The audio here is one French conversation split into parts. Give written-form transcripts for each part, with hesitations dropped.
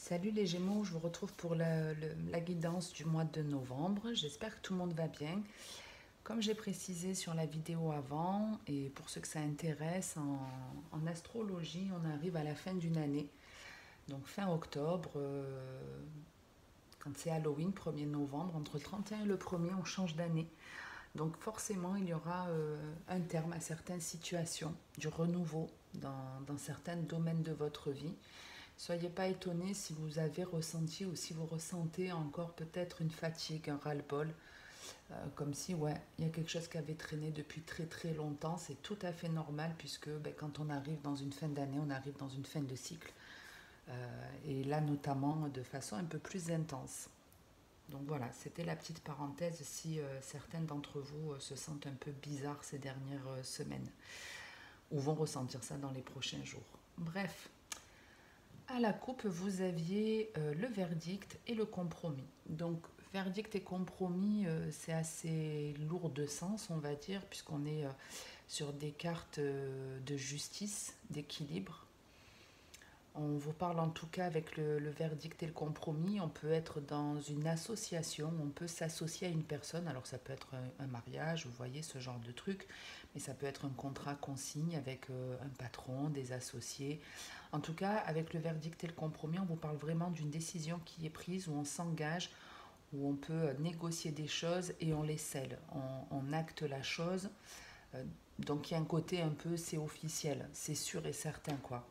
Salut les Gémeaux, je vous retrouve pour la guidance du mois de novembre. J'espère que tout le monde va bien. Comme j'ai précisé sur la vidéo avant, et pour ceux que ça intéresse, en astrologie, on arrive à la fin d'une année. Donc fin octobre, quand c'est Halloween, 1er novembre, entre le 31 et le 1er, on change d'année. Donc forcément, il y aura un terme à certaines situations, du renouveau dans certains domaines de votre vie. Soyez pas étonnés si vous avez ressenti ou si vous ressentez encore peut-être une fatigue, un ras-le-bol, comme si ouais, il y a quelque chose qui avait traîné depuis très très longtemps. C'est tout à fait normal puisque ben, quand on arrive dans une fin d'année, on arrive dans une fin de cycle. Et là notamment de façon un peu plus intense. Donc voilà, c'était la petite parenthèse si certains d'entre vous se sentent un peu bizarres ces dernières semaines ou vont ressentir ça dans les prochains jours. Bref, à la coupe, vous aviez le verdict et le compromis. Donc, verdict et compromis, c'est assez lourd de sens, on va dire, puisqu'on est sur des cartes de justice, d'équilibre. On vous parle en tout cas avec le verdict et le compromis. On peut être dans une association, on peut s'associer à une personne. Alors ça peut être un mariage, vous voyez ce genre de truc, mais ça peut être un contrat qu'on signe avec un patron, des associés. En tout cas, avec le verdict et le compromis, on vous parle vraiment d'une décision qui est prise, où on s'engage, où on peut négocier des choses et on les scelle. On acte la chose. Donc il y a un côté un peu, c'est officiel, c'est sûr et certain quoi.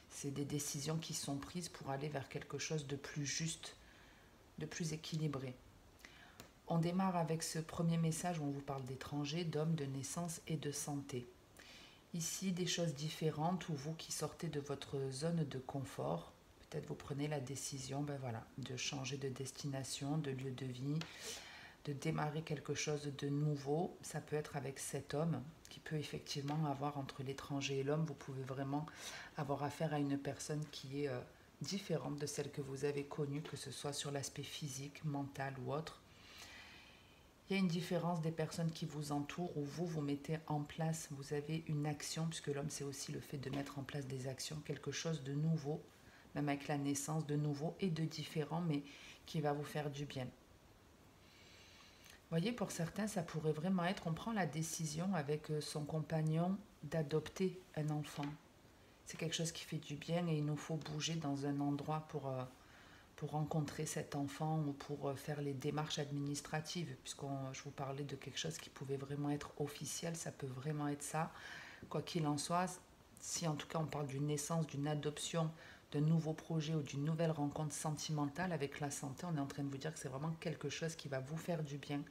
C'est des décisions qui sont prises pour aller vers quelque chose de plus juste, de plus équilibré. On démarre avec ce premier message où on vous parle d'étrangers, d'hommes, de naissance et de santé. Ici, des choses différentes où vous qui sortez de votre zone de confort, peut-être vous prenez la décision ben voilà, de changer de destination, de lieu de vie, de démarrer quelque chose de nouveau. Ça peut être avec cet homme qui peut effectivement avoir entre l'étranger et l'homme, vous pouvez vraiment avoir affaire à une personne qui est différente de celle que vous avez connue, que ce soit sur l'aspect physique, mental ou autre. Il y a une différence des personnes qui vous entourent où vous mettez en place, vous avez une action, puisque l'homme c'est aussi le fait de mettre en place des actions, quelque chose de nouveau, même avec la naissance de nouveau et de différent, mais qui va vous faire du bien. Vous voyez, pour certains, ça pourrait vraiment être, on prend la décision avec son compagnon d'adopter un enfant. C'est quelque chose qui fait du bien et il nous faut bouger dans un endroit pour rencontrer cet enfant ou pour faire les démarches administratives. Je vous parlais de quelque chose qui pouvait vraiment être officiel, ça peut vraiment être ça. Quoi qu'il en soit, si en tout cas on parle d'une naissance, d'une adoption, d'un nouveau projet ou d'une nouvelle rencontre sentimentale avec la santé, on est en train de vous dire que c'est vraiment quelque chose qui va vous faire du bien,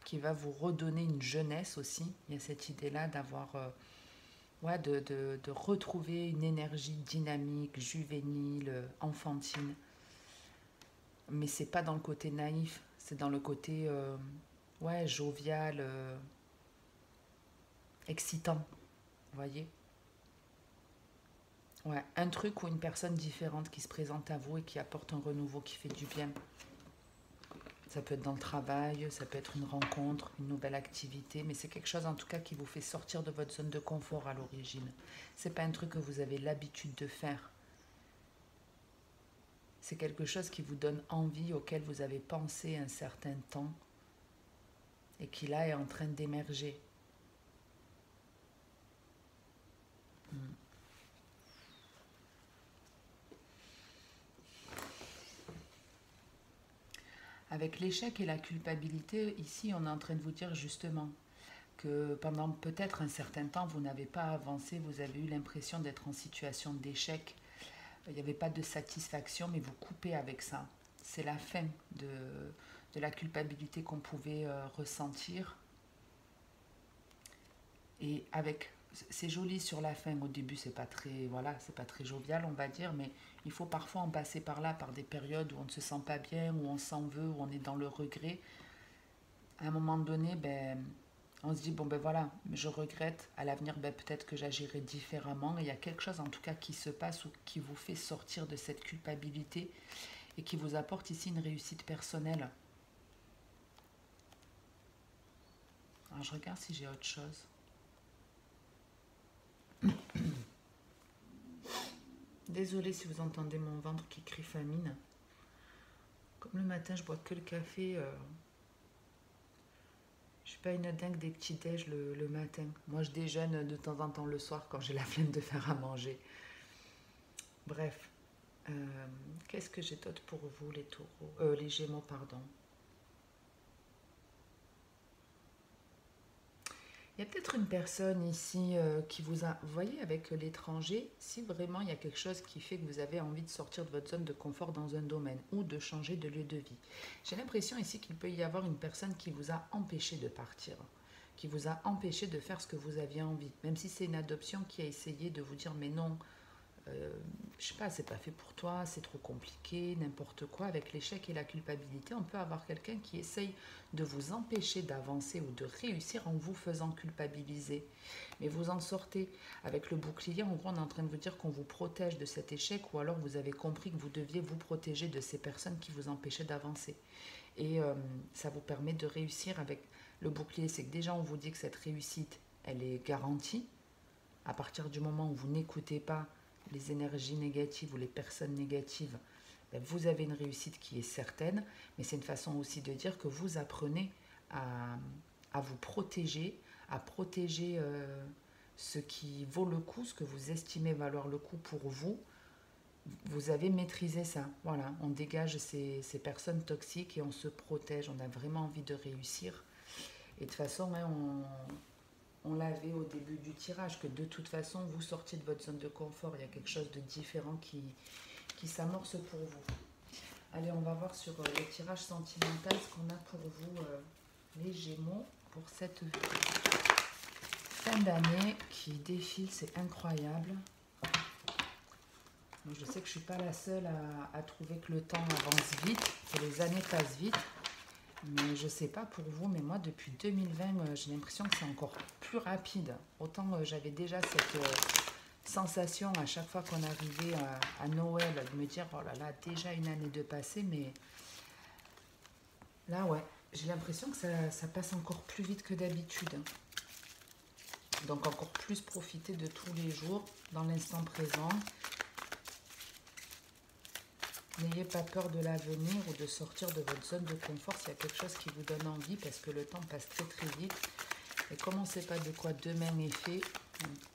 qui va vous redonner une jeunesse aussi. Il y a cette idée-là d'avoir, de retrouver une énergie dynamique, juvénile, enfantine. Mais c'est pas dans le côté naïf, c'est dans le côté jovial, excitant, vous voyez. Ouais, un truc ou une personne différente qui se présente à vous et qui apporte un renouveau qui fait du bien. Ça peut être dans le travail, ça peut être une rencontre, une nouvelle activité, mais c'est quelque chose en tout cas qui vous fait sortir de votre zone de confort à l'origine. C'est pas un truc que vous avez l'habitude de faire. C'est quelque chose qui vous donne envie, auquel vous avez pensé un certain temps et qui là est en train d'émerger. Avec l'échec et la culpabilité, ici on est en train de vous dire justement que pendant peut-être un certain temps vous n'avez pas avancé, vous avez eu l'impression d'être en situation d'échec, il n'y avait pas de satisfaction, mais vous coupez avec ça. C'est la fin de la culpabilité qu'on pouvait ressentir. Et avec, c'est joli sur la fin. Au début, c'est pas très, voilà, c'est pas très jovial, on va dire, mais il faut parfois en passer par là, par des périodes où on ne se sent pas bien, où on s'en veut, où on est dans le regret. À un moment donné, ben, on se dit bon ben voilà, je regrette. À l'avenir, ben, peut-être que j'agirai différemment. Et il y a quelque chose en tout cas qui se passe ou qui vous fait sortir de cette culpabilité et qui vous apporte ici une réussite personnelle. Alors je regarde si j'ai autre chose. Désolée si vous entendez mon ventre qui crie famine. Comme le matin, je bois que le café. Je suis pas une dingue des petits déj le matin. Moi, je déjeune de temps en temps le soir quand j'ai la flemme de faire à manger. Bref, qu'est-ce que j'ai d'autre pour vous, les taureaux, les gémeaux, pardon. Il y a peut-être une personne ici qui vous a... Vous voyez, avec l'étranger, si vraiment il y a quelque chose qui fait que vous avez envie de sortir de votre zone de confort dans un domaine ou de changer de lieu de vie, j'ai l'impression ici qu'il peut y avoir une personne qui vous a empêché de partir, qui vous a empêché de faire ce que vous aviez envie. Même si c'est une adoption qui a essayé de vous dire mais non, je sais pas, c'est pas fait pour toi, c'est trop compliqué, n'importe quoi. Avec l'échec et la culpabilité, on peut avoir quelqu'un qui essaye de vous empêcher d'avancer ou de réussir en vous faisant culpabiliser. Mais vous en sortez. Avec le bouclier, en gros, on est en train de vous dire qu'on vous protège de cet échec ou alors vous avez compris que vous deviez vous protéger de ces personnes qui vous empêchaient d'avancer. Et ça vous permet de réussir avec le bouclier. C'est que déjà, on vous dit que cette réussite, elle est garantie. À partir du moment où vous n'écoutez pas les énergies négatives ou les personnes négatives, ben vous avez une réussite qui est certaine, mais c'est une façon aussi de dire que vous apprenez à vous protéger, à protéger ce qui vaut le coup, ce que vous estimez valoir le coup pour vous. Vous avez maîtrisé ça. Voilà, on dégage ces personnes toxiques et on se protège. On a vraiment envie de réussir. Et de toute façon, hein, on l'avait au début du tirage, que de toute façon, vous sortiez de votre zone de confort. Il y a quelque chose de différent qui s'amorce pour vous. Allez, on va voir sur le tirage sentimental ce qu'on a pour vous, les Gémeaux, pour cette fin d'année qui défile. C'est incroyable. Donc, je sais que je ne suis pas la seule à trouver que le temps avance vite, que les années passent vite. Mais je ne sais pas pour vous, mais moi, depuis 2020, j'ai l'impression que c'est encore plus rapide. Autant j'avais déjà cette sensation à chaque fois qu'on arrivait à Noël, de me dire, oh là là, déjà une année de passé, mais là, ouais, j'ai l'impression que ça passe encore plus vite que d'habitude. Donc encore plus profiter de tous les jours, dans l'instant présent. N'ayez pas peur de l'avenir ou de sortir de votre zone de confort s'il y a quelque chose qui vous donne envie, parce que le temps passe très très vite. Et comme on ne sait pas de quoi demain est fait,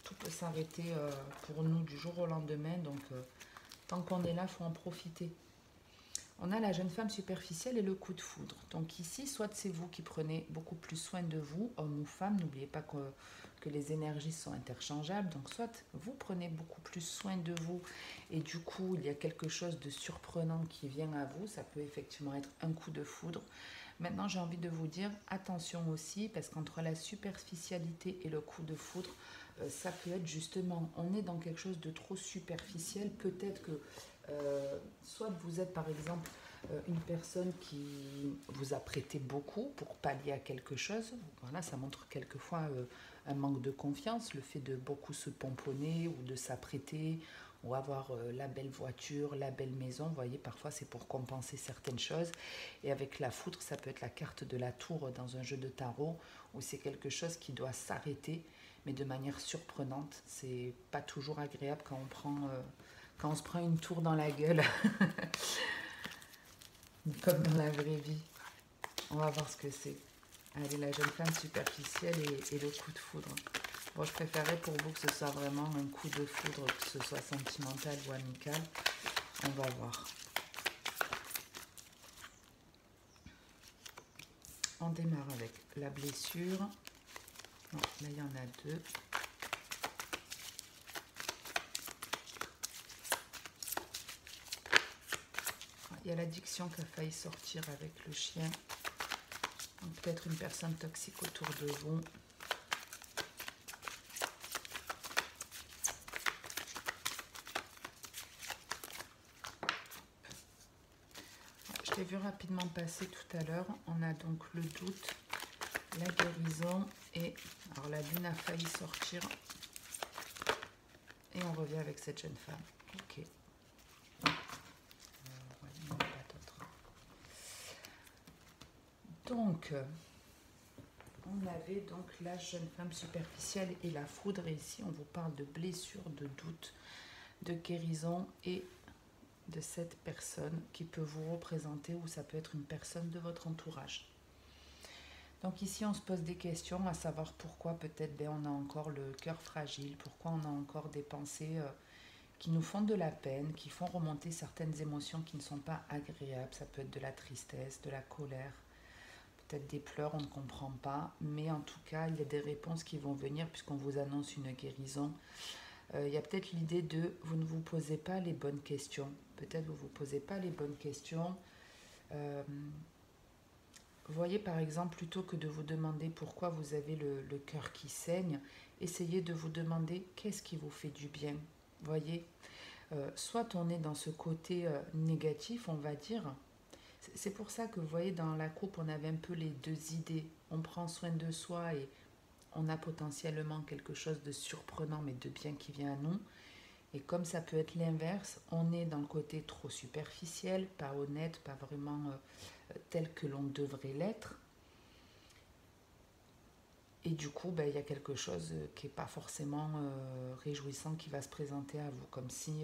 tout peut s'arrêter pour nous du jour au lendemain. Donc tant qu'on est là, il faut en profiter. On a la jeune femme superficielle et le coup de foudre. Donc ici, soit c'est vous qui prenez beaucoup plus soin de vous, homme ou femme. N'oubliez pas que les énergies sont interchangeables. Donc soit vous prenez beaucoup plus soin de vous et du coup, il y a quelque chose de surprenant qui vient à vous. Ça peut effectivement être un coup de foudre. Maintenant, j'ai envie de vous dire attention aussi, parce qu'entre la superficialité et le coup de foudre, ça peut être justement, on est dans quelque chose de trop superficiel. Peut-être que soit vous êtes par exemple une personne qui vous a prêté beaucoup pour pallier à quelque chose. Voilà, ça montre quelquefois un manque de confiance, le fait de beaucoup se pomponner ou de s'apprêter ou avoir la belle voiture, la belle maison. Vous voyez, parfois c'est pour compenser certaines choses. Et avec la foudre, ça peut être la carte de la tour dans un jeu de tarot où c'est quelque chose qui doit s'arrêter, mais de manière surprenante. C'est pas toujours agréable quand on se prend une tour dans la gueule, comme dans la vraie vie. On va voir ce que c'est. Allez, la jeune femme superficielle et le coup de foudre. Bon, je préférerais pour vous que ce soit vraiment un coup de foudre, que ce soit sentimental ou amical. On va voir. On démarre avec la blessure. Non, là, il y en a deux. Il y a l'addiction qui a failli sortir avec le chien. Peut-être une personne toxique autour de vous. Je l'ai vu rapidement passer tout à l'heure. On a donc le doute, la guérison et... Alors la lune a failli sortir. Et on revient avec cette jeune femme. Ok. Donc, on avait donc la jeune femme superficielle et la foudre. Et ici, on vous parle de blessure, de doute. de guérison et de cette personne qui peut vous représenter, ou ça peut être une personne de votre entourage. Donc ici, on se pose des questions, à savoir pourquoi peut-être on a encore le cœur fragile, pourquoi on a encore des pensées qui nous font de la peine, qui font remonter certaines émotions qui ne sont pas agréables. Ça peut être de la tristesse, de la colère, peut-être des pleurs, on ne comprend pas. Mais en tout cas, il y a des réponses qui vont venir puisqu'on vous annonce une guérison. Il y a peut-être l'idée de vous ne vous posez pas les bonnes questions. Peut-être vous ne vous posez pas les bonnes questions. Voyez par exemple, plutôt que de vous demander pourquoi vous avez le cœur qui saigne, essayez de vous demander qu'est-ce qui vous fait du bien. Voyez, soit on est dans ce côté négatif, on va dire. C'est pour ça que vous voyez, dans la coupe, on avait un peu les deux idées. On prend soin de soi et on a potentiellement quelque chose de surprenant mais de bien qui vient à nous. Et comme ça peut être l'inverse, on est dans le côté trop superficiel, pas honnête, pas vraiment tel que l'on devrait l'être. Et du coup, il y a quelque chose qui n'est pas forcément réjouissant qui va se présenter à vous. Comme si,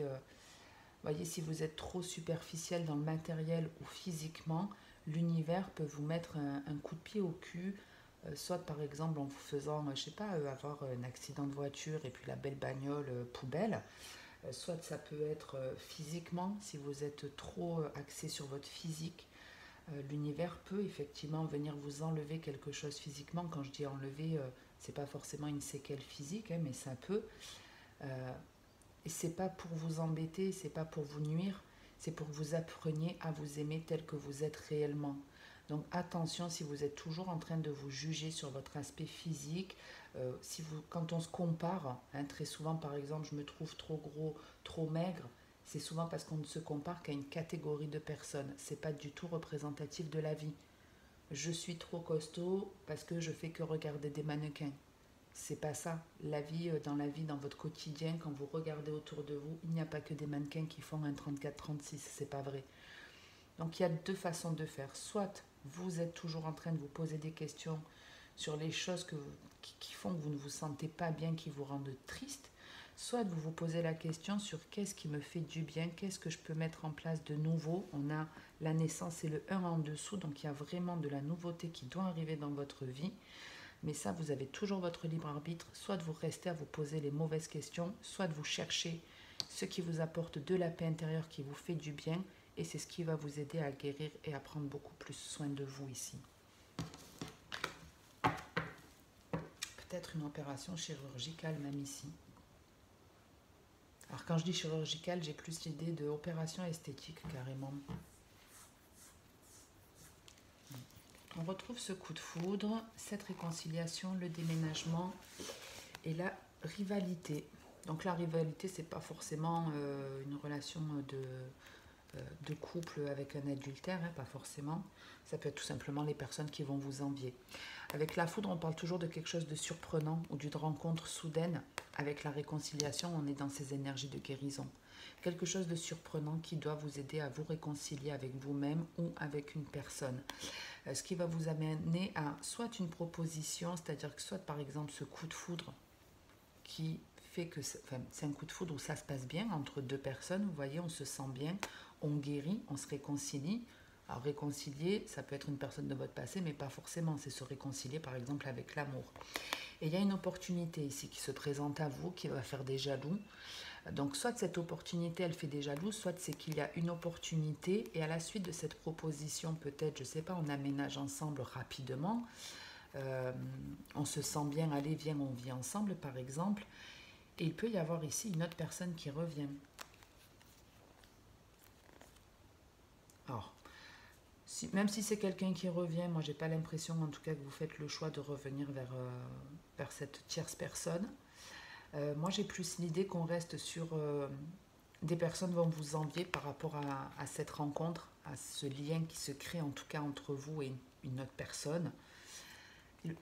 voyez, si vous êtes trop superficiel dans le matériel ou physiquement, l'univers peut vous mettre un coup de pied au cul, soit par exemple en vous faisant, je sais pas, avoir un accident de voiture et puis la belle bagnole poubelle. Soit ça peut être physiquement, si vous êtes trop axé sur votre physique, l'univers peut effectivement venir vous enlever quelque chose physiquement. Quand je dis enlever, c'est pas forcément une séquelle physique, hein, mais ça peut. Et c'est pas pour vous embêter, c'est pas pour vous nuire, c'est pour que vous appreniez à vous aimer tel que vous êtes réellement. Donc attention si vous êtes toujours en train de vous juger sur votre aspect physique, quand on se compare, hein, très souvent par exemple je me trouve trop gros, trop maigre, c'est souvent parce qu'on ne se compare qu'à une catégorie de personnes. C'est pas du tout représentatif de la vie. Je suis trop costaud parce que je fais que regarder des mannequins. C'est pas ça. La vie, dans votre quotidien, quand vous regardez autour de vous, il n'y a pas que des mannequins qui font un 34-36, c'est pas vrai. Donc il y a deux façons de faire. Soit vous êtes toujours en train de vous poser des questions sur les choses qui font que vous ne vous sentez pas bien, qui vous rendent triste, soit vous vous posez la question sur qu'est-ce qui me fait du bien, qu'est-ce que je peux mettre en place de nouveau. On a la naissance et le 1 en dessous, donc il y a vraiment de la nouveauté qui doit arriver dans votre vie. Mais ça, vous avez toujours votre libre arbitre, soit de vous rester à vous poser les mauvaises questions, soit de vous chercher ce qui vous apporte de la paix intérieure, qui vous fait du bien, et c'est ce qui va vous aider à guérir et à prendre beaucoup plus soin de vous ici. Peut-être une opération chirurgicale même ici. Alors quand je dis chirurgicale, j'ai plus l'idée d'opération esthétique carrément. On retrouve ce coup de foudre, cette réconciliation, le déménagement et la rivalité. Donc la rivalité, c'est pas forcément une relation de couple avec un adultère, hein, pas forcément. Ça peut être tout simplement les personnes qui vont vous envier. Avec la foudre, on parle toujours de quelque chose de surprenant ou d'une rencontre soudaine. Avec la réconciliation, on est dans ces énergies de guérison. Quelque chose de surprenant qui doit vous aider à vous réconcilier avec vous-même ou avec une personne. Ce qui va vous amener à soit une proposition, c'est-à-dire que soit par exemple ce coup de foudre qui fait que c'est un coup de foudre où ça se passe bien entre deux personnes, vous voyez, on se sent bien, on guérit, on se réconcilie. Alors réconcilier, ça peut être une personne de votre passé, mais pas forcément, c'est se réconcilier par exemple avec l'amour. Et il y a une opportunité ici qui se présente à vous, qui va faire des jaloux. Donc soit cette opportunité, elle fait des jaloux, soit c'est qu'il y a une opportunité, et à la suite de cette proposition, peut-être, je ne sais pas, on aménage ensemble rapidement, on se sent bien, allez, viens, on vit ensemble par exemple, et il peut y avoir ici une autre personne qui revient. Alors, même si c'est quelqu'un qui revient, moi j'ai pas l'impression en tout cas que vous faites le choix de revenir vers cette tierce personne. Moi j'ai plus l'idée qu'on reste sur des personnes vont vous envier par rapport à cette rencontre, à ce lien qui se crée en tout cas entre vous et une autre personne.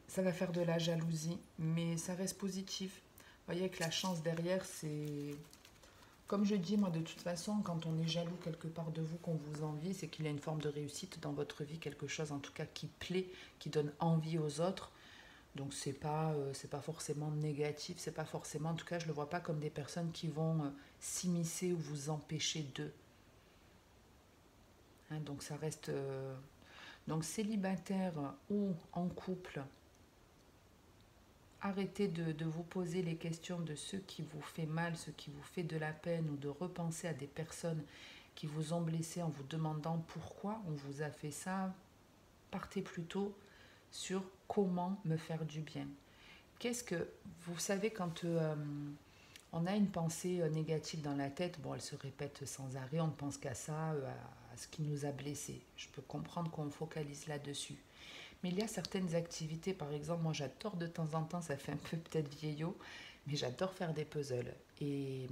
Ça va faire de la jalousie, mais ça reste positif. Vous voyez que la chance derrière, c'est... Comme je dis, moi, de toute façon, quand on est jaloux quelque part de vous, qu'on vous envie, c'est qu'il y a une forme de réussite dans votre vie, quelque chose en tout cas qui plaît, qui donne envie aux autres. Donc c'est pas forcément négatif, c'est pas forcément, en tout cas je le vois pas comme des personnes qui vont s'immiscer ou vous empêcher de. Hein, donc ça reste... donc célibataire ou en couple, arrêtez de vous poser les questions de ce qui vous fait mal, ce qui vous fait de la peine, ou de repenser à des personnes qui vous ont blessé en vous demandant pourquoi on vous a fait ça. Partez plutôt sur comment me faire du bien. Qu'est-ce que... Vous savez, quand on a une pensée négative dans la tête, bon, elle se répète sans arrêt, on ne pense qu'à ça, à ce qui nous a blessés. Je peux comprendre qu'on focalise là-dessus. Mais il y a certaines activités, par exemple, moi j'adore de temps en temps, ça fait un peu peut-être vieillot, mais j'adore faire des puzzles. Et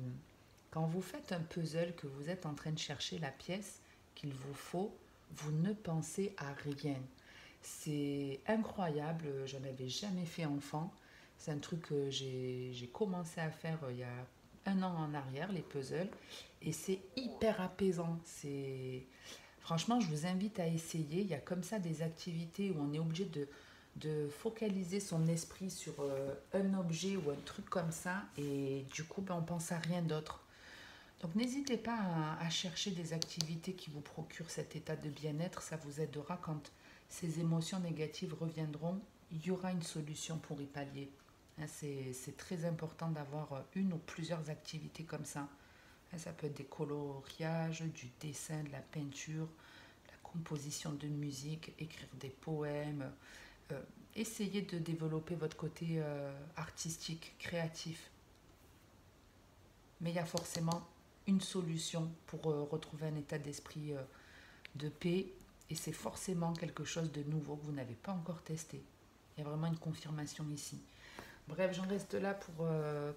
quand vous faites un puzzle, que vous êtes en train de chercher la pièce qu'il vous faut, vous ne pensez à rien. C'est incroyable, j'en avais jamais fait enfant. C'est un truc que j'ai commencé à faire il y a un an en arrière, les puzzles, et c'est hyper apaisant. Franchement, je vous invite à essayer. Il y a comme ça des activités où on est obligé de focaliser son esprit sur un objet ou un truc comme ça, et du coup, ben, on pense à rien d'autre. Donc n'hésitez pas à chercher des activités qui vous procurent cet état de bien-être. Ça vous aidera quand ces émotions négatives reviendront. Il y aura une solution pour y pallier. Hein, c'est très important d'avoir une ou plusieurs activités comme ça. Hein, ça peut être des coloriages, du dessin, de la peinture, la composition de musique, écrire des poèmes. Euh, Essayez de développer votre côté artistique, créatif. Mais il y a forcément une solution pour retrouver un état d'esprit de paix, et c'est forcément quelque chose de nouveau que vous n'avez pas encore testé. Il y a vraiment une confirmation ici. Bref, j'en reste là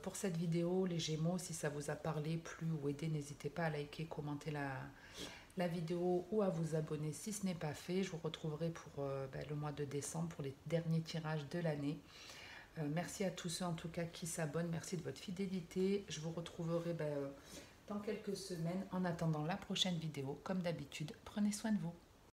pour cette vidéo. Les Gémeaux, si ça vous a parlé, plu ou aidé, n'hésitez pas à liker, commenter la vidéo ou à vous abonner si ce n'est pas fait. Je vous retrouverai pour le mois de décembre pour les derniers tirages de l'année. Merci à tous ceux en tout cas qui s'abonnent. Merci de votre fidélité. Je vous retrouverai dans quelques semaines. En attendant la prochaine vidéo, comme d'habitude, prenez soin de vous.